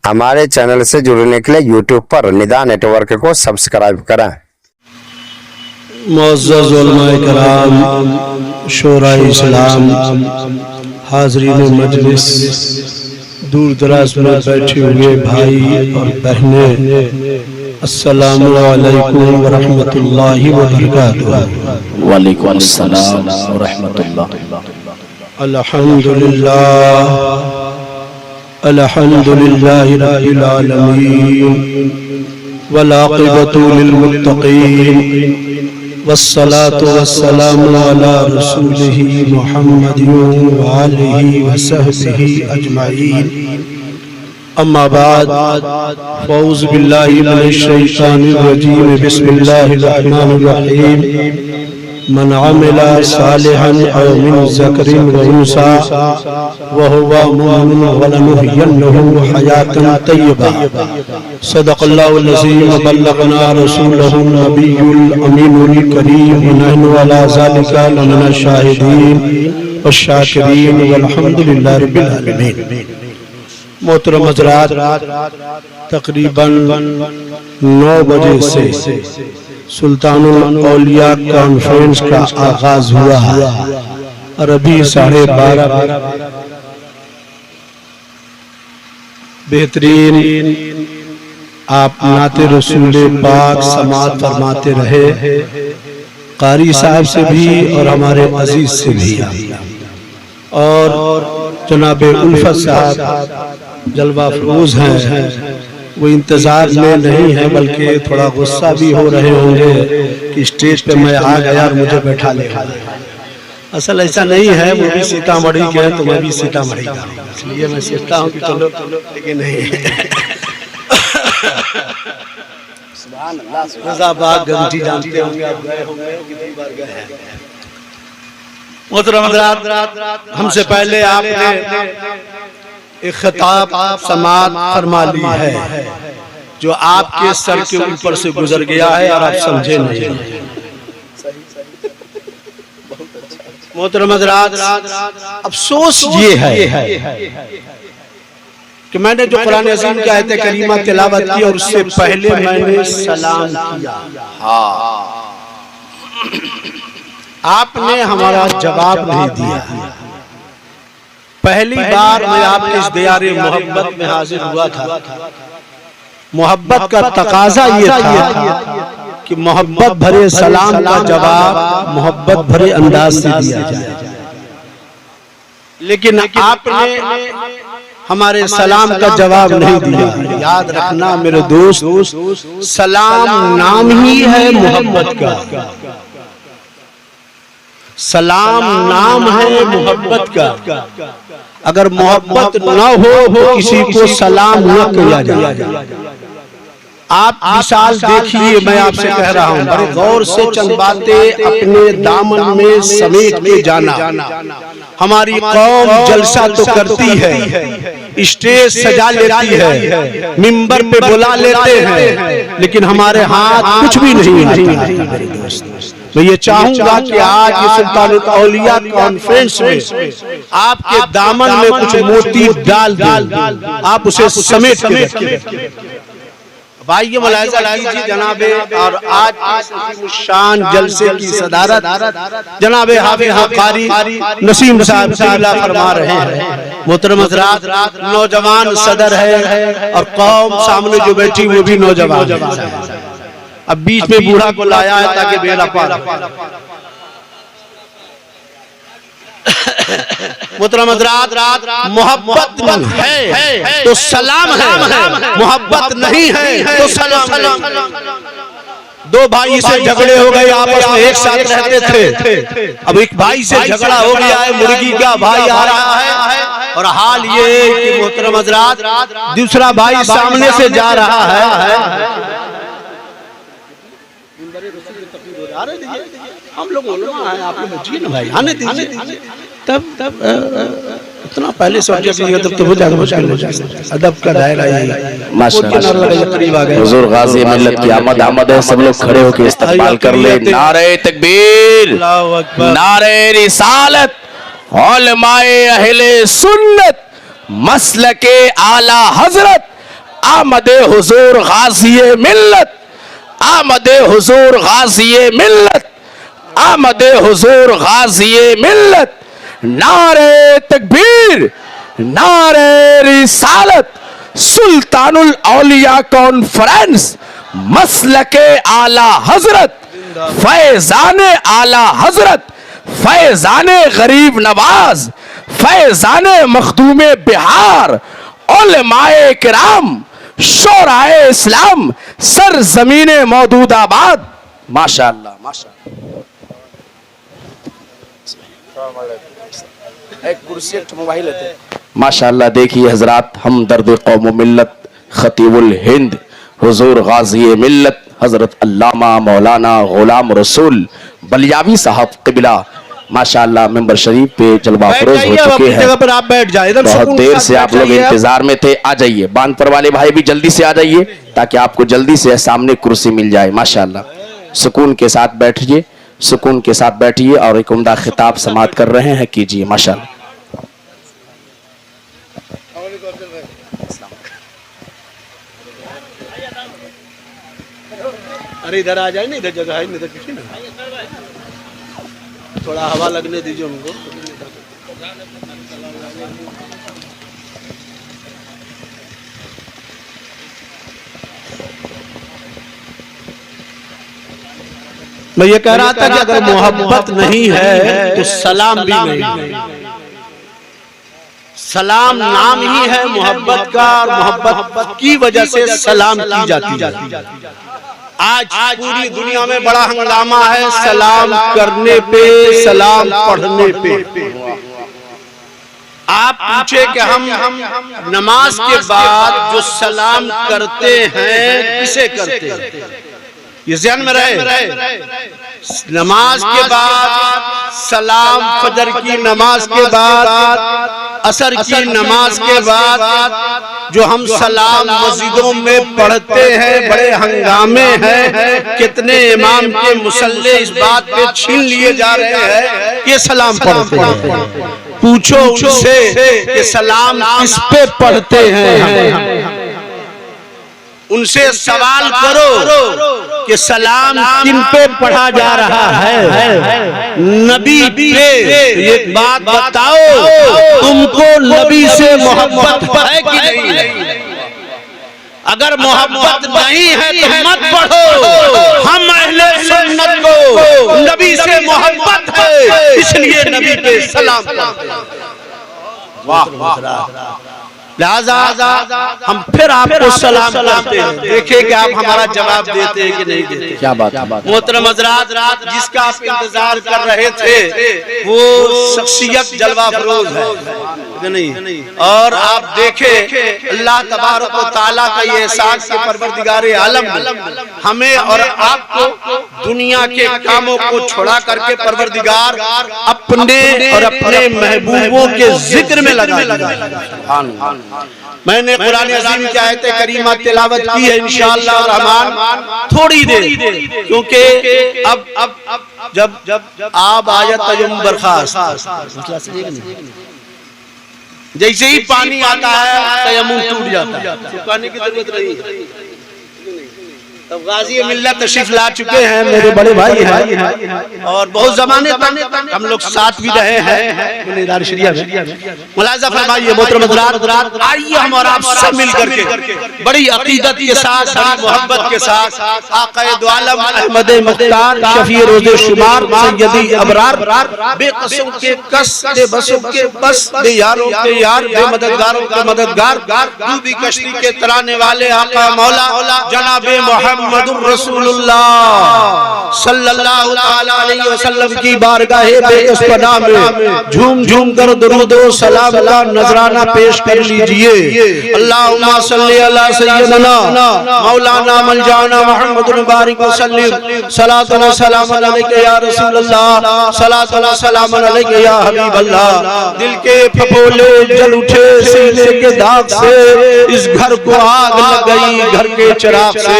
हमारे चैनल से जुड़ने के लिए यूट्यूब पर निदा नेटवर्क को सब्सक्राइब करें। मुअज़्ज़ज़ उलमाए कराम, शोराए इस्लाम, हाज़रीन मजलिस, दूर दराज में बैठे हुए भाई और बहनें, अस्सलामु अलैकुम व रहमतुल्लाहि व बरकातुहू। वालेकुम अस्सलाम व रहमतुल्लाह। अल्हम्दुलिल्लाह अल्हम्दुलिल्लाहि रब्बिल आलमीन वल आक़िबतु लिल मुत्तक़ीन वस्सलातु वस्सलामु अला रसूलिही मुहम्मदिन व आलिहि व सहबिही अजमाईन। अम्मा बाद, फ़ौज़ बिल्लाहि मिनश शैतानिर रजीम, बिस्मिल्लाहिर रहमानिर रहीम। मन अमिला सालिहन औ मिन ज़करिन व उन्सा व हुवा मुमिनुन वलनुहयिन्नहु हयातन तय्यबा। सदक़ल्लाहुल अज़ीम व बल्लगना रसूलहुन नबियुल अमीनुल करीम व नहनु अला ज़ालिका लमिनश शाहिदीन व शाकिरीन वल्हम्दुलिल्लाहि रब्बिल आलमीन। मोहतरम हज़रात, तकरीबन 9 बजे से सुल्तानुल औलिया कॉन्फ्रेंस का आगाज हुआ और अभी 12:30 बेहतरीन आप नाते रसूल पाक समात फरमाते रहे, कारी साहब से भी और हमारे अजीज से भी, और जनाब उल्फत साहब जलवा फरोज हैं, वो इंतजार में नहीं है बल्कि थोड़ा गुस्सा भी हो रहे होंगे कि स्टेज पे मैं आ गया और मुझे बैठा ले। असल ऐसा नहीं है, वो भी सीतामढ़ी के हैं तो मैं भी सीतामढ़ी का, इसलिए मैं सोचता हूँ कि चलो, लेकिन नहीं रज़ाबाग गंजी जानते होंगे, आप गए होंगे, कितनी बार गए हैं। मोहतरम हज़रात, हमसे पहले आपने एक खिताब समात फरमा ली है जो आपके सर के ऊपर से गुजर गया है और आप समझे नहीं। मोहतरम हज़रात, अफसोस ये है कि मैंने जो कुरान अज़ीम की आयत करीमा तिलावत की और उससे पहले मैंने सलाम किया, आपने हमारा जवाब नहीं दिया। पहली बार मैं आपके इस दियारे मोहब्बत में हाजिर हुआ था। मोहब्बत का तकाजा ये था कि मोहब्बत भरे सलाम का जवाब मोहब्बत भरे अंदाज से दिया जाए, लेकिन आपने हमारे सलाम का जवाब नहीं दिया। याद रखना मेरे दोस्त, सलाम नाम ही है मोहब्बत का, सलाम नाम है मोहब्बत का। अगर मोहब्बत न हो तो किसी को सलाम न किया जाए। आप मिसाल देखिए, मैं आपसे कह रहा हूँ, बड़े गौर से चंद बातें अपने दामन में समेट के जाना। हमारी कौम जलसा तो करती है, स्टेज सजा लेती है, मिंबर पे बुला लेते हैं, लेकिन हमारे हाथ कुछ भी नहीं आता। मेरे दोस्त, मैं ये चाहूंगा कि आज ये सुल्तानुल औलिया कॉन्फ्रेंस में आपके दामन में कुछ मोती डाल दें, आप उसे समेट के रखें। भाई ये मुलाहिजा कीजिए जनाबे, और आज शान जलसे की सदारत जनाबे हाफिज़ कारी नसीम साहब फरमा रहे हैं। मोहतरम हज़रात, नौजवान सदर है और कौम सामने जो बैठी वो भी नौजवान है। अब बीच में बूढ़ा को लाया है ताकि बेड़ा पार। मोहतरम हज़रात, मोहब्बत है तो सलाम है, मोहब्बत नहीं है तो सलाम। 2 भाई से झगड़े हो गए, आपस में एक साथ रहते थे, अब एक भाई से झगड़ा हो गया है, मुर्गी का भाई आ रहा है, और हाल ये कि मोहतरम हज़रात दूसरा भाई सामने से जा रहा है। हम लोग आप लोग ना भाई आने दीजिए, तब इतना पहले सोच लीजिएगा तब तो हो जाएगा, मुश्किल हो जाएगा। अदब का दायरा यही। माशाअल्लाह, हुजूर गाज़ी मिल्लत की आमद है, सब लोग खड़े होकर इस्तकबाल कर ले। नारे तकबीर, नारे रिसालत, उलमाए अहले सुन्नत, मसलके आला हजरत, आमदे हुजूर गाज़िए मिल्लत, आमदे हुजूर गाज़िए मिल्लत, आमदे हुजूर गाज़िए मिल्लत। नारे तकबीर, नारे रिसालत, सुल्तानुल औलिया कॉन्फ्रेंस, मसलके आला हजरत, फैजाने आला हजरत, फैजाने गरीब नवाज, फैजाने मखदूमे बिहार, उलमाए किराम, शोराए इस्लाम, सर जमीने मौदूदाबाद। माशाअल्लाह माशाअल्लाह। एक कुर्सी एक मोबाइल लेते। माशाअल्लाह देखिए हजरात, हम दर्द कौम मिल्लत खतीबुल हिंद हुजूर गाज़ी मिल्लत हजरत अल्लामा मौलाना गुलाम रसूल बलियावी साहब क़िबला माशाअल्लाह मेंबर शरीफ पे जलवा फरोज हो चुके हैं। जगह पर आप बैठ जाए, बहुत देर से आप लोग इंतजार में थे। आ जाइए, बांधपर वाले भाई भी जल्दी से आ जाइए ताकि आपको जल्दी से सामने कुर्सी मिल जाए। माशाअल्लाह सुकून के साथ बैठिए, सुकून के साथ बैठिए और एक उम्दा खिताब समाअत कर रहे हैं, कीजिए माशाअल्लाह। अरे इधर आ जाए ना, इधर जगह है, इधर किसी ना, थोड़ा हवा लगने दीजिए उनको। मैं ये कह रहा था कि अगर मोहब्बत नहीं है तो सलाम भी नहीं। सलाम नाम ही है मोहब्बत का, और मोहब्बत की वजह से सलाम की जाती है। आज पूरी दुनिया में बड़ा हंगामा है सलाम करने पे, सलाम पढ़ने पे। आप पूछे कि हम नमाज के बाद जो सलाम करते हैं किसे करते हैं, ये ध्यान में रहे। नमाज के बाद सलाम, फजर की नमाज के बाद, असर की नमाज के बाद जो हम सलाम मस्जिदों में पढ़ते हैं, बड़े हंगामे हैं। कितने इमाम के मुसल्ले इस बात पे छीन लिए जा रहे हैं कि सलाम पढ़ते हैं। पूछो उनसे कि सलाम किस पे पढ़ते हैं, उनसे सवाल करो कि सलाम किन पे पढ़ा जा रहा है, नबी पे। एक बात बताओ, तुमको नबी से मोहब्बत है कि नहीं? अगर मोहब्बत नहीं है तो मत पढ़ो। हम अहले सुन्नत को नबी से मोहब्बत है, इसलिए नबी पे सलाम पढ़ते हैं। वाह वाह। लिहाजा हम फिर आपको सलाम करते हैं, देखिए कि आप हमारा जवाब देते हैं कि नहीं देते। क्या बात है। मोहतरम हज़रात, जिसका आप इंतजार कर रहे थे वो शख्सियत जलवा फरोज है नहीं। और आप देखें अल्लाह तबारक व तआला का ये एहसान कि परवरदिगारे आलम हमें और आपको दुनिया के कामों को छोड़ा करके परवरदिगार अपने और अपने महबूबों के जिक्र में लगा। मैंने कुरान अज़ीम की आयत करीमा तिलावत की है इंशाअल्लाह रहमान थोड़ी देर, क्योंकि अब जब आब आयत तयम बर्खास्त, जैसे ही पानी आता है तयम्मुम टूट जाता है, सुखाने की जरूरत नहीं। तब गाज़ी मिल्लत तशरीफ ला चुके हैं, मेरे बड़े भाई हैं और बहुत जमाने तक हम लोग साथ भी रहे हैं इदारे शरिया में। मुलाज़ा फरमाइए मोहतरम हज़रात, आइए हम और आप सब मिल करके बड़ी अकीदत के साथ, बड़ी मोहब्बत के साथ आक़ाए दो आलम अहमद मुख्तार शफ़ी रोज़े शुमार सैयदी अबरार, बेक़सों के कस, बेबसों के बस, बेयारों के यार, बेमददगारों के मददगार, डूबी कश्ती के तराने वाले आका मौला जनाबे मोहम्मदुर रसूलुल्लाह सल्लल्लाहु तआला अलैहि वसल्लम की बारगाहे बेकसपना में झूम झूम कर दुरूद व सलाम का नजराना पेश कर लीजिए। अल्लाहुम्मा सल्ली अला सय्यदना मौलाना मलजाना मुहम्मदुर बारिक वसल्लम, सलातु व सलाम अलैका या रसूलल्लाह, सलातु व सलाम अलैका या हबीबल्लाह। दिल के फफोले जल उठे सीने के दाग से, इस घर को आग लग गई घर के चिराग से।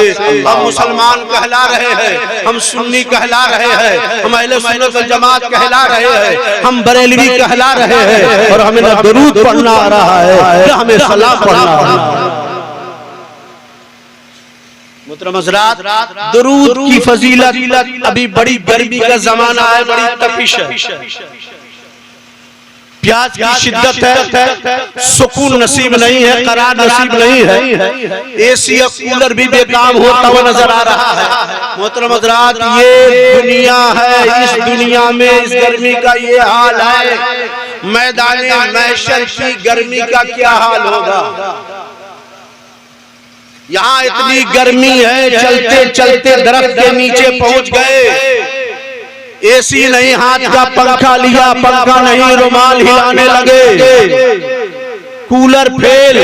हम मुसलमान कहला रहे हैं, हम सुन्नी कहला रहे हैं, हम अहले सुन्नत वल जमात कहला रहे हैं, हम बरेलवी कहला रहे हैं, और हमें ना दुरूद पढ़ना आ रहा है ना हमें सलाम पढ़ना आ रहा है। मोहतरम हज़रात, दुरूद की फजीलत, अभी बड़ी गर्मी का जमाना है, बड़ी तपिश है, प्यास की शिद्दत है, सुकून नसीब नहीं है, करार नसीब नहीं है, एसी और कूलर भी बेकाम होता हुआ नजर आ रहा है। मोहतरम हज़रात, ये दुनिया है, इस दुनिया में इस गर्मी का ये हाल है, मैदाने महशर की गर्मी का क्या हाल होगा। यहाँ इतनी गर्मी है, चलते चलते दरख्त के नीचे पहुंच गए, एसी नहीं, हाथ का पंखा लिया, पंखा नहीं, रुमाल हिलाने लगे, कूलर फेल,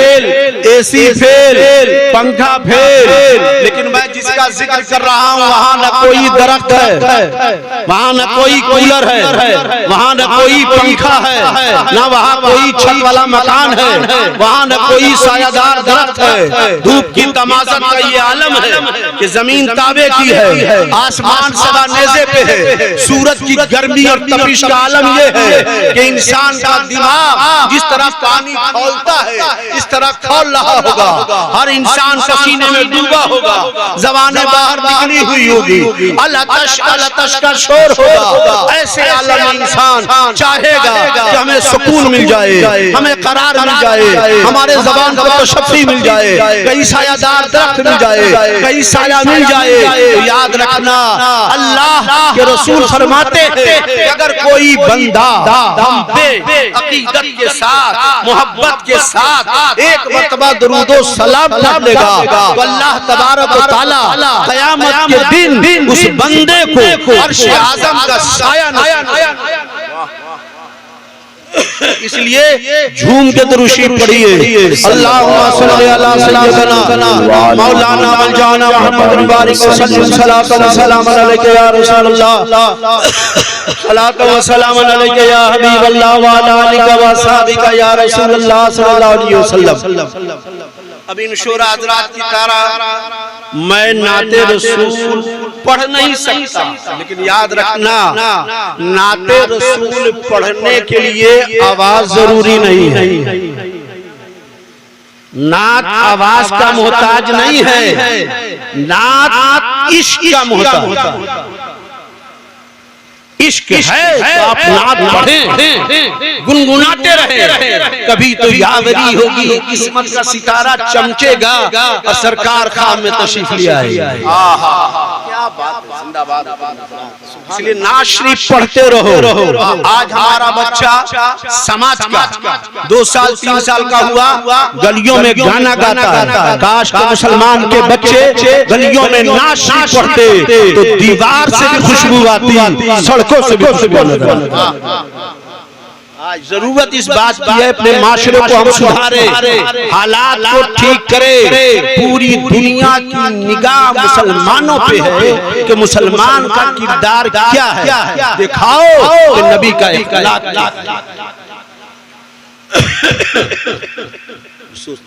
एसी फेल, पंखा फेल। लेकिन मैं जिसका जिक्र कर रहा हूँ वहाँ न कोई दरख्त है, वहाँ न कोई कूलर है, वहाँ न कोई पंखा है, न वहाँ कोई छत वाला मकान है, वहाँ न कोई सायादार दरख्त है। धूप की तमाज़त का ये आलम है कि जमीन ताबे की है, आसमान सदा नेज़े पे है, सूरज की गर्मी और तपिश का आलम ये है कि इंसान का दिमाग जिस तरह पानी खौलता है, इस तरह खौल रहा होगा, हर इंसान पसीने में डूबा होगा, ज़बानें बाहर निकली हुई होगी, अलतश का शोर होगा। ऐसे आलम इंसान चाहेगा कि हमें सुकून मिल जाए, हमें करार मिल जाए, हमारे ज़बान को तशफ़ी मिल जाए, कहीं सायादार दरख्त मिल जाए, कहीं साया मिल जाए। तो याद रखना, अल्लाह के रसूल फरमाते हैं कि अगर कोई बंदा हम बेअकीदत के साथ, मोहब्बत के साथ एक मर्तबा दुरूदो सलाम पढ़ लेगा तो अल्लाह तबारक व तआला क़यामत के दिन उस बंदे को अर्श आज़म का साया इसलिए झूम के दुरूद शरीफ पढ़िए। अल्लाहुम्मा सल्ली अला सय्यिदना मौलाना वल जाना मुहम्मद बारिक वसल्लम सलातो व सलाम अलैका या रसूलल्लाह, सलातो व सलाम अलैका या हबीबल्लाह व अला आलिका व असहाबिका या रसूलल्लाह सल्लल्लाहु अलैहि वसल्लम। अब इन शोरा हज़रात की तरह मैं नाते रसूल पढ़ नहीं सकता, लेकिन याद रखना, नाते रसूल पढ़ने के लिए आवाज जरूरी नहीं है, नात आवाज का मोहताज नहीं है, नात इश्क का मोहताज। इश्क है तो आप नात पढ़ें, गुनगुनाते रहें, कभी तो यावरी होगी, किस्मत का सितारा चमकेगा और सरकार खाम में तशरीफ ले आएगा। क्या बात, जिंदाबाद। इसलिए नात शरीफ पढ़ते रहो। आज हमारा बच्चा समाज का 2 साल 3 साल का हुआ, गलियों में गाना गाता है। काश के मुसलमान के बच्चे गलियों में नात शरीफ पढ़ते तो दीवार से भी खुशबू आती, सड़कों से भी खुशबू आती। आज जरूरत इस बात की है अपने माशरे को हम सुधारे, हालात को ठीक करे। पूरी दुनिया की निगाह मुसलमानों पे है कि मुसलमान का किरदार क्या है, दिखाओ कि नबी का इखलाक।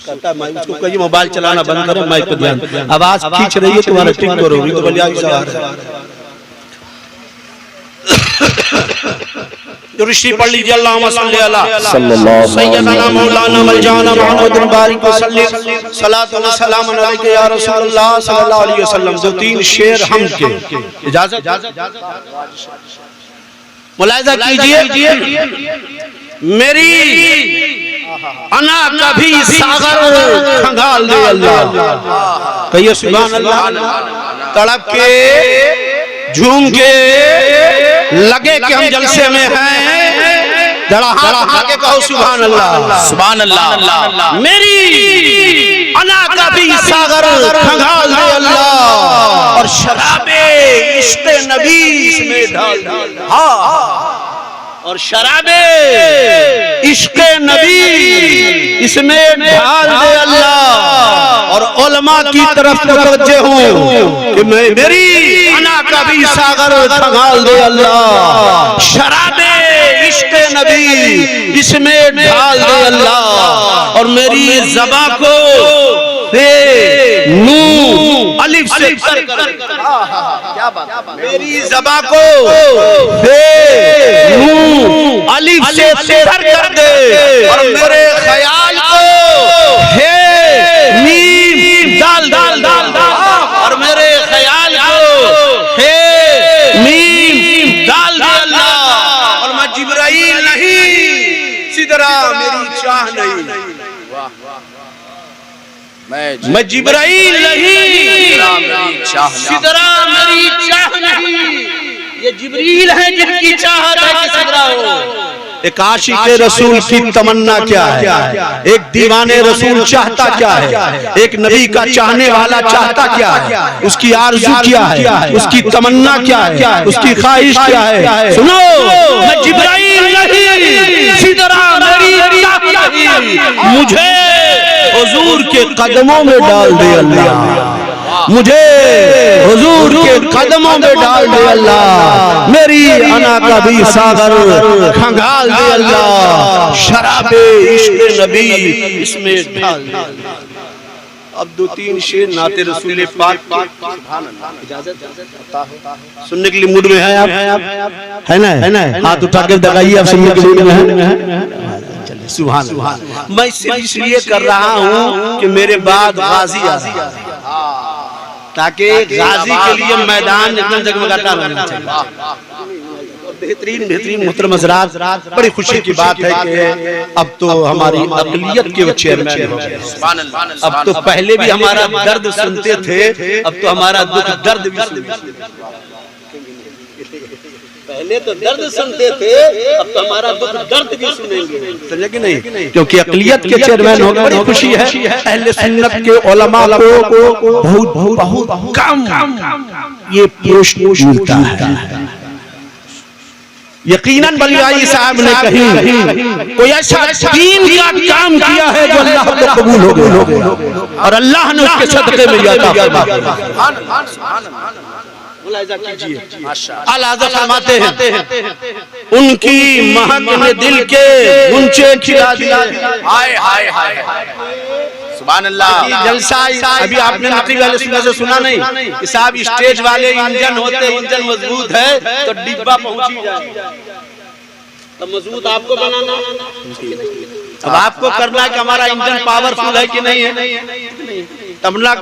करता मैं उसको कहिए मोबाइल चलाना बंद करो, माइक पे ध्यान, आवाज खींच रही है तुम्हारा, ठीक करोगी तो बलिया की सवाल है। दुरूद पढ़ लीजिए। अल्लाहुम्मा सल्ली अला सय्यदना मौलाना वल जाना मुहम्मद बारिक वसल्लम सलातो व सलाम अलैका या रसूलल्लाह सल्लल्लाहु अलैहि वसल्लम। 2-3 शेर हम के इजाजत मुलाहिजा कीजिए। मेरी अना कभी सागर खंगाल दे अल्लाह, कहिए सुभान अल्लाह। तड़प के झूम के लगे कि हम जलसे में हैं, जरा हाथ के कहो सुभान अल्लाह, सुभान अल्लाह। मेरी अना का भी सागर खंगाल दे अल्लाह, और शराबे इश्क़ नबी इसमें ढाल, और शराबे इश्क़ नबी इसमें ढाल दे अल्लाह। और उलमा की तरफ मुतवज्जे हूँ कि मेरी अना का भी सागर खंगाल दे अल्लाह, शराबे इश्क़ नबी इसमें ढाल दे अल्लाह। और मेरी ज़बां को नून अलिफ से क्या बात, मेरी ज़बां को नून अलिफ से तर कर दे, और मेरे ख्याल को हे मीम दाल दाल दाल, और मैं जिब्राइल नहीं, सिदरा मेरी चाह नहीं। ये जिब्रील है जिनकी चाहत है कि सिदरा हो। एक आशिक रसूल की तमन्ना क्या है, एक दीवाने रसूल चाहता क्या है, एक नबी का चाहने वाला चाहता क्या है, उसकी आरज़ू क्या है, उसकी तमन्ना क्या है, उसकी ख्वाहिश क्या है। सुनो, मैं जिब्राइल नहीं, सिदरा मेरी चाह नहीं। मुझे हुजूर के कदमों में डाल दे अल्लाह, मुझे हुजूर के कदमों में डाल दे अल्लाह। मेरी अना का भी सागर खंगाल दे अल्लाह, शराबे इश्क़ नबी इसमें डाल दे। अब 2-3 शेर नाते रसूल पाक सुनने के लिए मूड में है आप? है ना? हाथ उठा के दिखाइए आप सुनने के मूड में है। सुभान अल्लाह। मैं इसलिए कर रहा हूँ कि मेरे बाद गाजी आ जाए, ताकि गाजी के लिए मैदान एकदम जगमगाता रहना चाहिए। बेहतरीन मुहतरम हज़रात, बड़ी खुशी की बात है कि अब तो हमारी अक़लियत के चेयरमैन हो गए। अब तो पहले भी हमारा दर्द सुनते थे, अब तो हमारा दुख दर्द भी सुनते। पहले तो दर्द सुनते थे, अब तो हमारा दुख दर्द भी सुनेंगे, समझे कि नहीं? क्योंकि अक़लियत के चेयरमैन हो गए। बड़ी खुशी है। अहले सुन्नत के उलमा को बहुत कम ये पोस्ट मिलता है। यकीनन बलियाई साहब ने कहीं कोई ऐसा दीन का काम किया है जो अल्लाह को कबूल हो गया और अल्लाह ने उसके सदक़े में अता फरमाया। आला फरमाते हैं, उनकी महक ने दिल के गुंचे खिला दिए। हाय हाय हाय सुभान अल्लाह। जलसा अभी आपने नकीब वाले से सुना नहीं कि साहब स्टेज वाले इंजन होते, इंजन मजबूत है तो डिब्बा पहुंच ही जाए। तो मजबूत आपको बनाना, अब आपको करना है कि हमारा इंजन पावरफुल है कि नहीं है। तबला